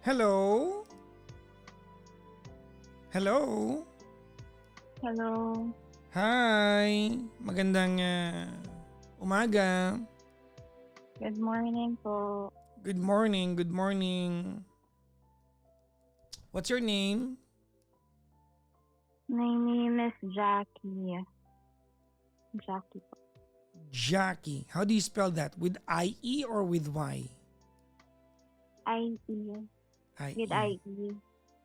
Hello? Hello? Hello. Hi! Magandang umaga. Good morning po. Good morning, good morning. What's your name? My name is Jackie. Jackie po. Jackie. How do you spell that? With I-E or with Y? I-E. With I-E. I-E.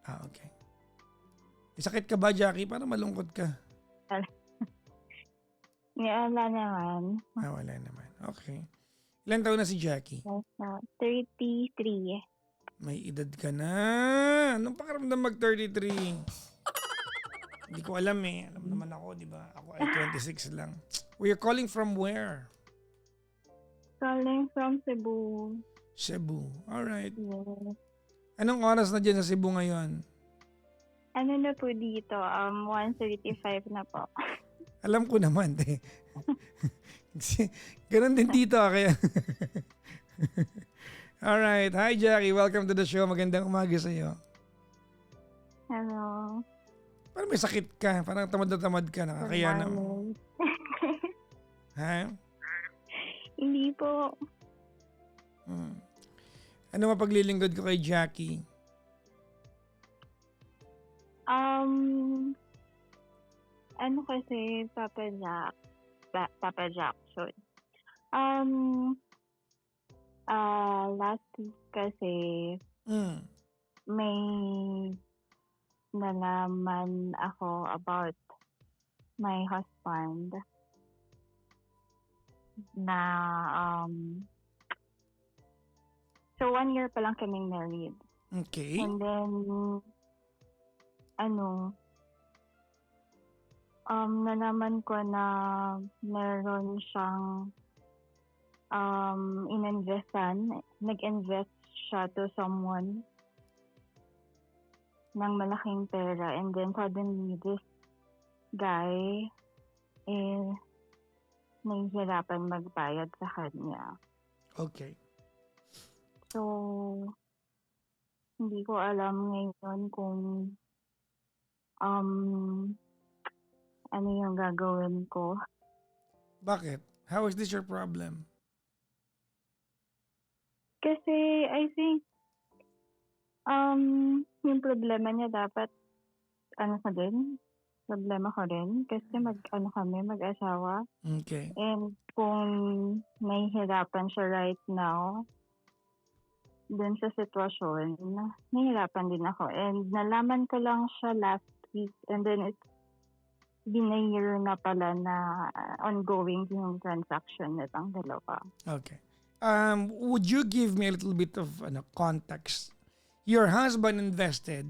Okay. May sakit ka ba, Jackie? Parang malungkot ka. Wala naman. Wala naman. Okay. Ilan taon na si Jackie? 33. May edad ka na. Anong pakiramdam mag-33? Hindi ko alam eh. Alam naman ako, di ba? Ako ay 26 lang. We are calling from where? Calling from Cebu. Cebu. Alright. Yes. Anong oras na dyan sa Cebu ngayon? Ano na po dito? 1:35 na po. Alam ko naman eh. Ganun din dito kaya. Alright. Hi Jackie. Welcome to the show. Magandang umaga sa iyo. Hello. Parang may sakit ka. Parang tamad na tamad ka. Nakakaya na. Ha? Hindi po. Ano mapaglilingkod ko kay Jackie? Ano kasi, Papa Jack? Papa Jackson. Last week kasi may nalaman ako about my husband na so 1 year pa lang kaming married. Okay. And then nalaman ko na meron siyang ininvestan. Nag-invest siya to someone ng malaking pera, and then suddenly this guy nahihirapan magbayad sa kanya. Okay. So, hindi ko alam ngayon kung ano yung gagawin ko. Bakit? How is this your problem? Kasi I think yung problema niya dapat problema ko rin kasi mag-asawa. Okay. And kung nahihirapan siya right now dun sa sitwasyon, nahihirapan din ako. And nalaman ko lang siya last week, and then it's been a year na pala na ongoing yung transaction nitong dalawa. Okay. Would you give me a little bit of context? Your husband invested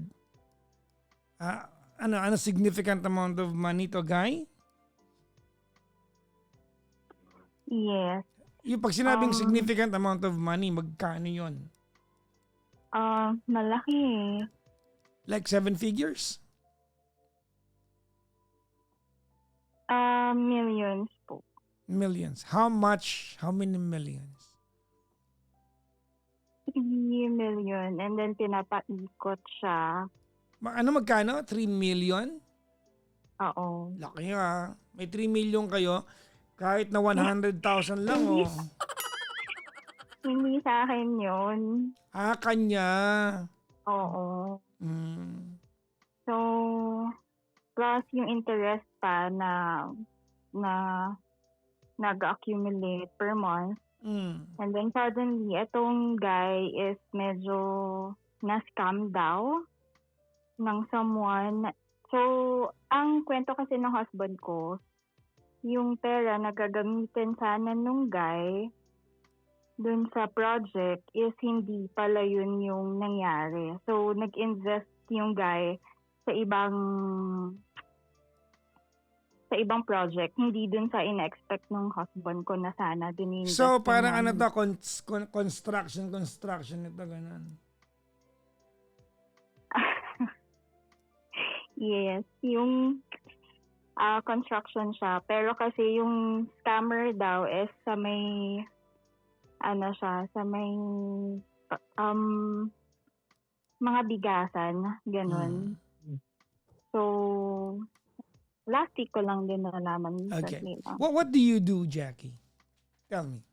significant amount of money to guy? Yes. Yung pag sinabing significant amount of money, magkano yun? Malaki eh. Like 7 figures? Millions po. Millions. How much? How many millions? 3 million, and then pinapaikot siya. Magkano? 3 million? Oo. Laki nga. May 3 million kayo. Kahit na 100,000 lang oh. Hindi sa akin yun. Kanya. Oo. So, plus yung interest pa na nag-accumulate per month. And then suddenly, itong guy is medyo na-scam daw ng someone. So, ang kwento kasi ng husband ko, yung pera na gagamitin sana nung guy dun sa project is hindi pala yun yung nangyari. So, nag-invest yung guy sa ibang project, hindi dun sa in-expect ng husband ko na sana din. So, parang construction ito, ganun. Yes, yung construction siya. Pero kasi yung scammer daw is sa may mga bigasan, ganun. So, last week ko lang din nalaman sa Okay. nila. What do you do, Jackie? Tell me.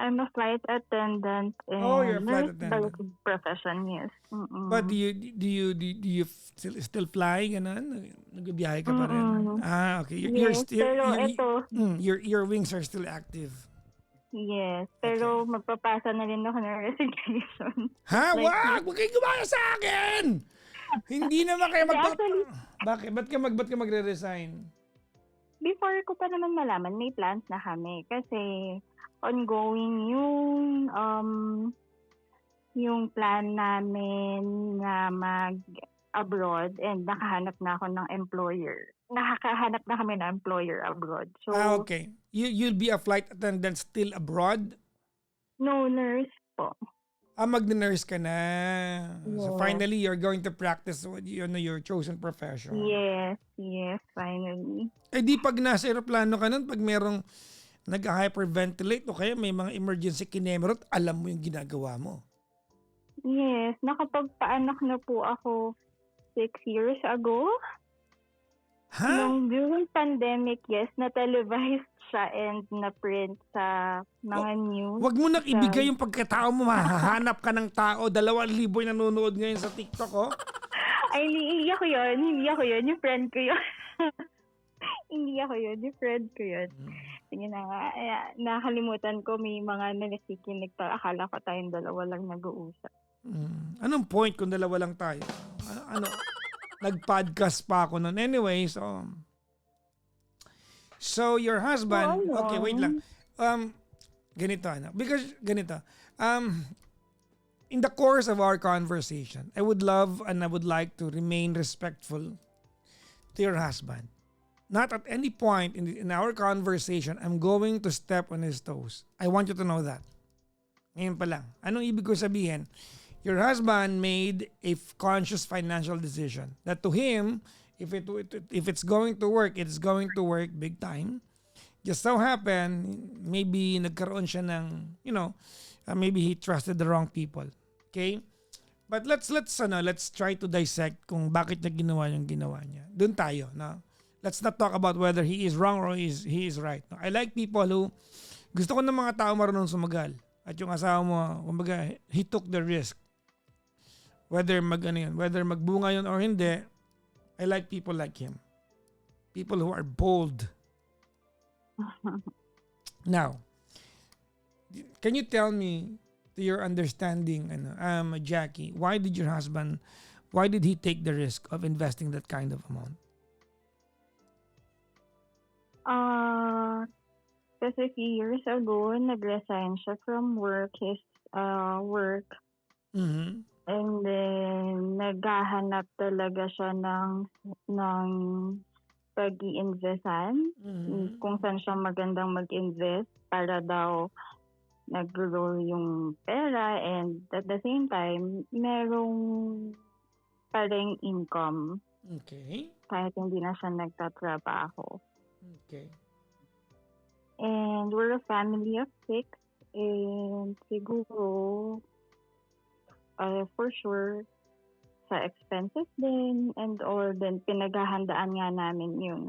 I'm a flight attendant and You're a flight nurse attendant. by profession, yes. But do you still fly ganun? Nagbibiyahe ka pa rin? Okay. Yes, pero ito, Your wings are still active. yes, pero magpapasa na rin ako ng resignation. Ha? Like, Wag kayo gumaya sa akin! Hindi naman kayo Actually, Bakit? Ba't ka magre-resign? before ko pa naman malaman, may plans na kami. Kasi ongoing yung plan namin na mag-abroad and nakahanap na ako ng employer. Nakakahanap na kami ng employer abroad. So, Okay. You'll be a flight attendant still abroad? no, nurse po. Mag-nurse ka na. So Yes. finally, you're going to practice your chosen profession. Yes, finally. Di pag nasa aeroplano ka nun, pag merong nag-hyperventilate o kaya may mga emergency kinemerot, alam mo yung ginagawa mo. Yes, nakapagpaanak na po ako 6 years ago. Ha? Nung during pandemic, yes, na-televised siya and na-print sa mga news. Wag mo nang ibigay yung pagkatao mo, mahahanap ka ng tao, 2,000 yung nanonood ngayon sa TikTok, oh. Ay, hindi ako yun. Yung friend ko yun. Hindi ako yun. Yung friend ko yun. Sige na nga. Nakalimutan ko may mga nanasikinig pa. Akala ko tayong dalawa lang nag-uusap. Anong point kung 2 lang tayo? Ano? Nag-podcast pa ako nun. Anyway, so your husband, okay, wait lang. Ganito, because ganito. In the course of our conversation, I would love and I would like to remain respectful to your husband. Not at any point in our conversation, I'm going to step on his toes. I want you to know that. Ngayon pa lang. Anong ibig ko sabihin? Your husband made a conscious financial decision that to him, if it's going to work, it's going to work big time. Just so happen, maybe nagkaroon siya ng, maybe he trusted the wrong people. Okay? But let's try to dissect kung bakit niya ginawa yung ginawa niya. Doon tayo, no? Let's not talk about whether he is wrong or he is right. No? I like people who, gusto ko ng mga tao marunong sumagal. At yung asawa mo, kumbaga, he took the risk. Whether magbunga yun or hindi, I like people like him. People who are bold. Now, can you tell me, to your understanding, Jackie, why did he take the risk of investing that kind of amount? Kasi few years ago, nag-resign siya from his work. Mm-hmm. And then, naghahanap talaga siya ng pag-i-investan. Mm-hmm. Kung saan siya magandang mag-invest para daw nag-grow yung pera and at the same time, merong parang income. Okay. Kahit hindi na siya nagtatrabaho. Okay. And we're a family of 6 and siguro for sure sa expenses din and all then pinaghahandaan nga namin yung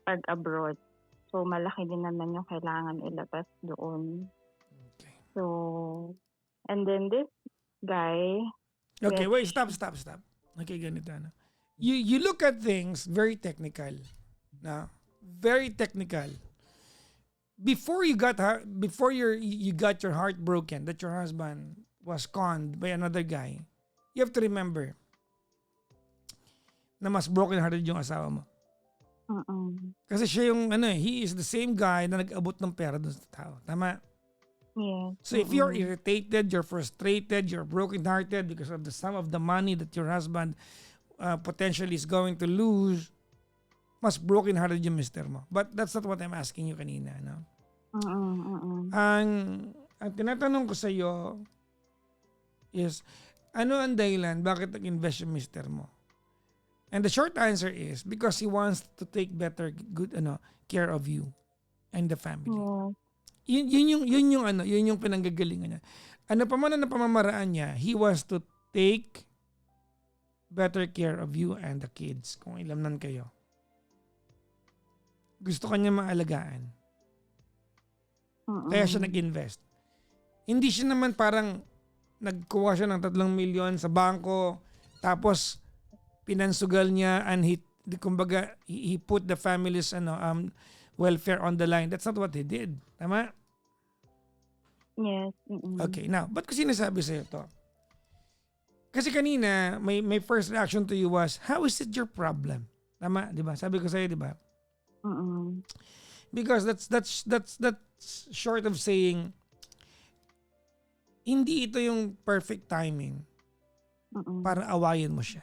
pag-abroad. So malaki din naman yung kailangan ilabas doon. Okay. So and then this guy. Okay, wait, stop. Okay, ganito na. You look at things very technical. No? Very technical. Before you got your heart broken that your husband was conned by another guy, you have to remember na mas broken-hearted yung asawa mo. Kasi siya yung he is the same guy na nag-abot ng pera dun sa tao. Tama? Yeah. So if you're irritated, you're frustrated, you're broken-hearted because of the sum of the money that your husband potentially is going to lose, mas broken-hearted yung mister mo. But that's not what I'm asking you kanina, no? Ang tinatanong ko sa iyo is, ano ang dahilan bakit nag-invest yung mister mo? And the short answer is because he wants to take good care of you and the family. Yeah. Yun yung pinanggagalingan niya. ano pa man ang pamamaraan niya, he wants to take better care of you and the kids kung ilamnan kayo. Gusto kanya maalagaan. Kaya siya nag-invest. Hindi siya naman parang nagkuha siya ng 3 milyon sa bangko tapos pinansugal niya and kumbaga he put the family's welfare on the line. That's not what he did. Tama? Yes. Okay, now, ba't ko sinasabi sa'yo to? Kasi kanina, my first reaction to you was, how is it your problem? Tama, di ba? Sabi ko sa'yo, di ba? Because that's short of saying, hindi ito yung perfect timing para awayin mo siya.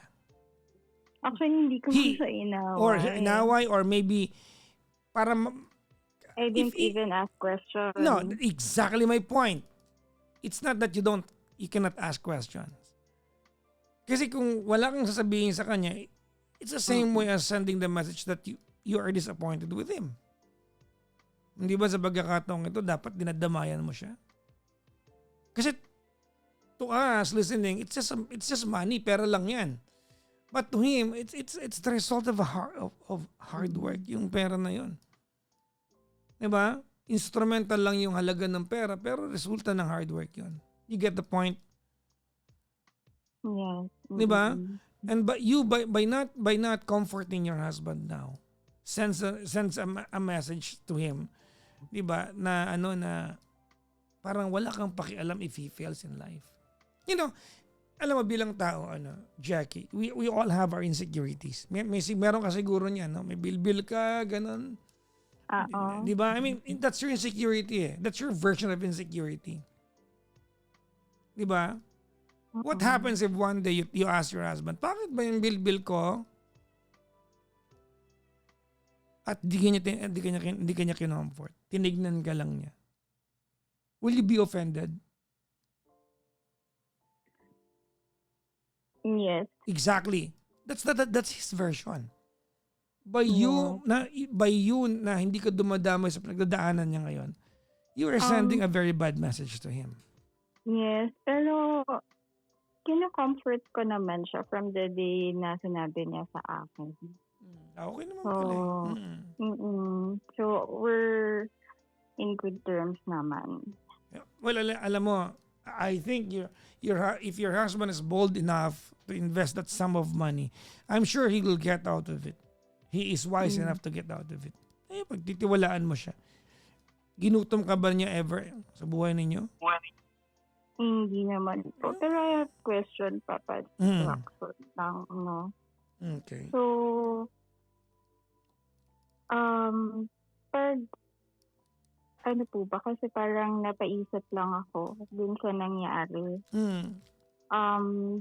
Actually, hindi ko siya inaway. Or inaway, or maybe, para I didn't even ask questions. No, exactly my point. It's not that you cannot ask questions. Kasi kung wala kang sasabihin sa kanya, it's the same way as sending the message that you are disappointed with him. Hindi ba sa pagkakataong ito, dapat dinadamayan mo siya? Kasi to us listening, it's just money, pera lang yan. But to him, it's the result of hard work, yung pera na yun. Diba? Instrumental lang yung halaga ng pera pero resulta ng hard work yun. You get the point? Yes. Diba? And by not comforting your husband now, sends a message to him, diba? Na parang wala kang pakialam if he fails in life. You know, alam mo bilang tao, Jackie, we all have our insecurities. Meron ka siguro niyan, no? May bilbil ka, ganun. Di ba? I mean, that's your insecurity eh. That's your version of insecurity. Di ba? What happens if one day you ask your husband, bakit ba yung bilbil ko? At di kanya kinomfort. Tinignan ka lang niya. Will you be offended? Yes. Exactly. That's his version. By you na hindi ka dumadamay sa pinagdadaanan niya ngayon, you are sending a very bad message to him. Yes, pero kino-comfort ko naman siya from the day na sinabi niya sa akin. Okay naman pala. So, we're in good terms naman. Well, alam mo, I think if your husband is bold enough to invest that sum of money, I'm sure he will get out of it. He is wise enough to get out of it. Pagtitiwalaan mo siya. Ginutom ka ba niya ever sa buhay ninyo? Hindi naman po. Pero I have question, Papa. Lang, no? Okay. So, pag, ano po ba? Kasi parang napaisip lang ako dun sa nangyari.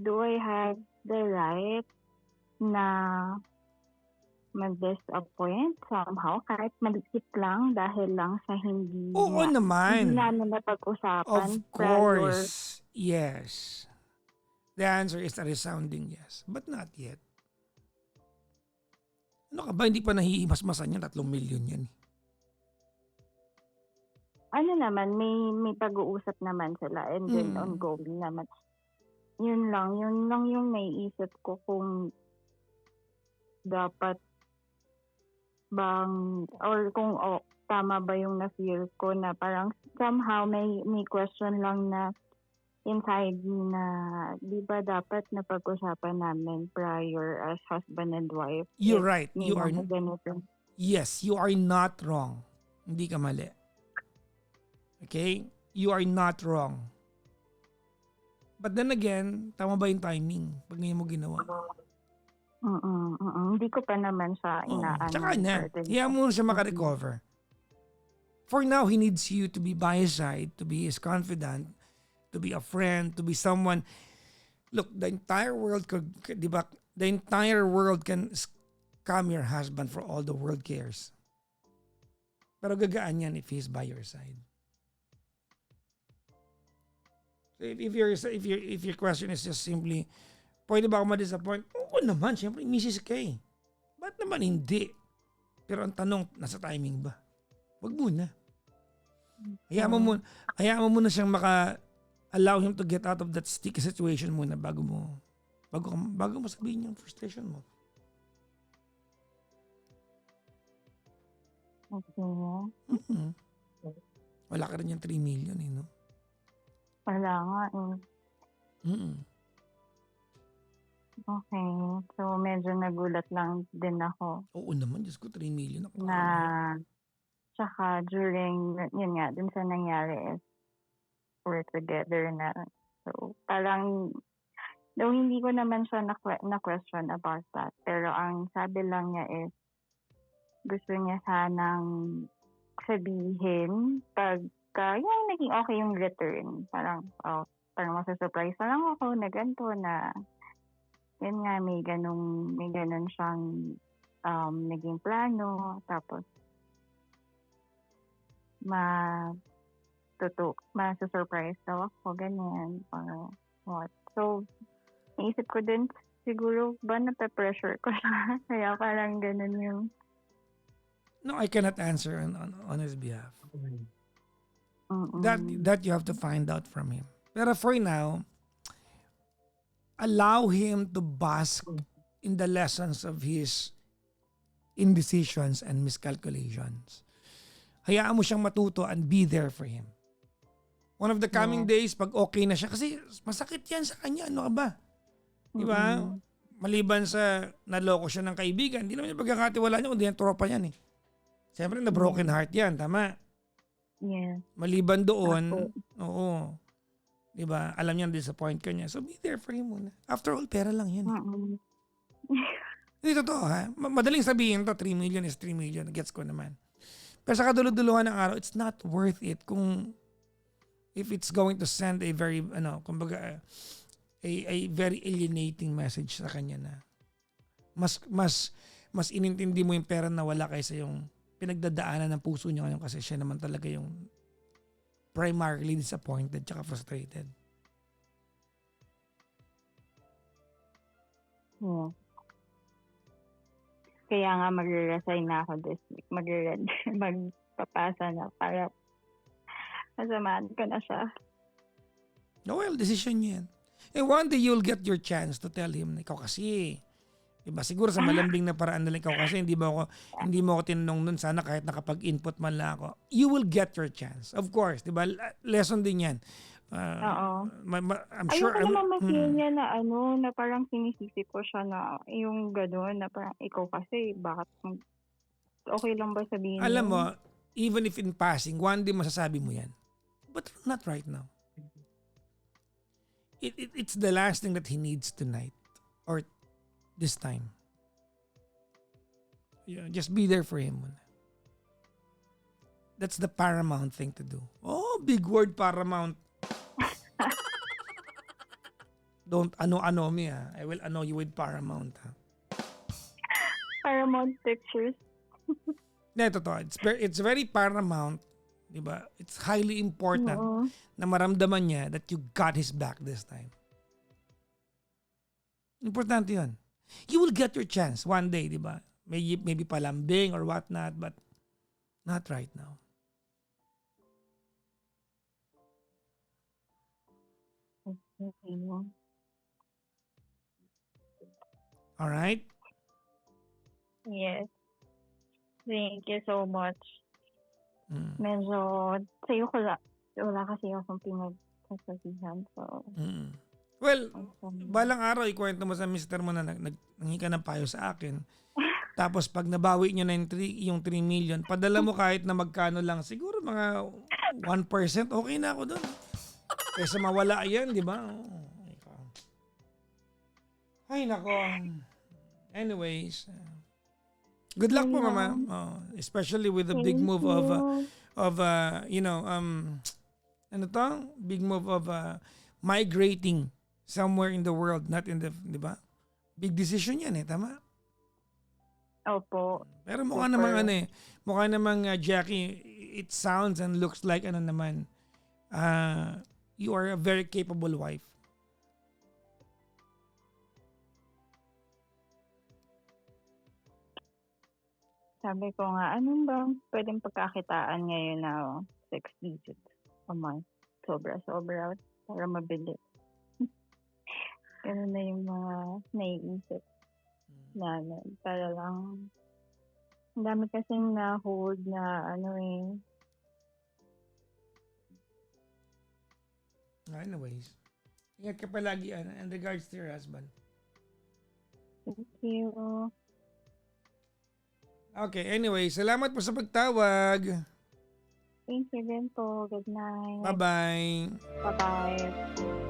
Do I have the right na mag-disappoint somehow kahit maliit lang dahil lang sa hindi naman. Hindi namin napag-usapan. Of course. Yes. The answer is a resounding yes. But not yet. Ano ka ba? Hindi pa nahihimasmasan yan. 3 milyon yan. Ano naman, may pag-uusap naman sila and then ongoing naman. Yun lang yung naiisip ko kung dapat bang or kung tama ba yung na-feel ko na parang somehow may question lang na inside me na di ba dapat napag-usapan namin prior as husband and wife. You're right. You are ganito. Yes, you are not wrong. Hindi ka mali. Okay? You are not wrong. But then again, tama ba yung timing pag ngayon mo ginawa? Hindi ko pa naman siya inaano. Tsaka na, hiya mo siya makarecover. For now, he needs you to be by his side, to be his confidant, to be a friend, to be someone. Look, the entire world could, di ba, the entire world can scam your husband for all the world cares. Pero gagaan yan if he's by your side. If your question is just simply, pwede ba ako ma-disappoint? Oo naman, siyempre, Mrs. K. Ba't naman hindi? Pero ang tanong, nasa timing ba? Wag muna. Hayaan mo muna siyang allow him to get out of that sticky situation muna bago mo sabihin yung frustration mo. Okay. Mm-mm. Wala ka rin yung 3 million no? Wala nga Mm-mm. Okay. So, medyo nagulat lang din ako Oo naman, Diyos ko, 3 million. na tsaka during, yun nga, dun sa nangyari is we're together na. So, parang, though hindi ko naman siya na-question about that. Pero ang sabi lang niya is, gusto niya sanang sabihin pagka yung naging okay yung return. Parang masusurprise na lang ako na ganito na yun nga, may ganun siyang naging plano. Tapos, masusurprise daw ako, ganyan. What? So, naisip ko din, siguro ba nape-pressure ko siya? Kaya parang ganun yung... No, I cannot answer on his behalf. Mm-mm. That you have to find out from him. Pero for now, allow him to bask in the lessons of his indecisions and miscalculations. Hayaan mo siyang matuto and be there for him. One of the coming days, pag okay na siya, kasi masakit yan sa kanya, ano ka ba? Diba? Maliban sa naloko siya ng kaibigan, hindi naman yung pagkakatiwala niya, kundi yung tropa niyan eh. Siyempre na broken heart yan, tama? Yeah. Maliban doon, oo. Diba? Alam niya disappoint ka niya. So be there for him muna. After all, pera lang yan. Hindi totoo ha. Madaling sabihin to, 3 million is 3 million. Gets ko naman. Pero sa kaduluduluhan ng araw, it's not worth it kung if it's going to send a very, kumbaga, a very alienating message sa kanya na mas inintindi mo yung pera na wala kaysa yung pinagdadaanan ng puso niya ngayon kasi siya naman talaga yung primarily disappointed tsaka frustrated. Yeah. Kaya nga magre-resign na ako this week. Magpapasa na para masamahan ko na siya. Well, decision niya yan. And one day you'll get your chance to tell him na ikaw kasi, diba? Siguro sa malambing na paraan na lang ikaw kasi hindi mo ako tinanong nun, sana kahit nakapag-input man lang ako. You will get your chance. Of course, diba? Lesson din yan. Oo. I'm sure. Ayoko naman ma-feel niya na na parang sinisisi ko siya na yung gano'n na parang ikaw kasi bakit okay lang ba sabihin Alam mo, even if in passing, one day masasabi mo yan. But not right now. It's the last thing that he needs tonight or this time. Yeah, just be there for him. That's the paramount thing to do. Oh, big word, paramount. Don't ano me ha. I will ano you with paramount ha. Paramount Pictures. Totoo. It's very paramount. Diba? It's highly important na maramdaman niya that you got his back this time. Importante yun. You will get your chance one day, diba? Maybe palambing or whatnot, but not right now. All right? Yes. Thank you so much. Medyo sa'yo wala kasi akong pinagsasabihan. So, well, balang araw ikwento mo sa mister mo na nanghingi ka ng payo sa akin. Tapos pag nabawi niyo na yung 3 million, padala mo kahit na magkano lang. Siguro mga 1%, okay na ako doon. Kaysa mawala yan, di ba? Ay, nako. Anyways, good luck po, Mama. Especially with the big move big move of migrating somewhere in the world, not in the, di ba? Big decision yan tama? Opo. Pero mukha namang Jackie, it sounds and looks like you are a very capable wife. Sabi ko nga, anong bang pwedeng pagkakitaan ngayon na 6 digits a month? Sobra. para mabili. Ganun na yung mga naiisip namin. Para lang, ang dami kasing na-hold na Anyways, ingat ka palagi in regards to your husband. Thank you. Okay, anyway, salamat po sa pagtawag. Thank you din po. Good night. Bye-bye. Bye-bye.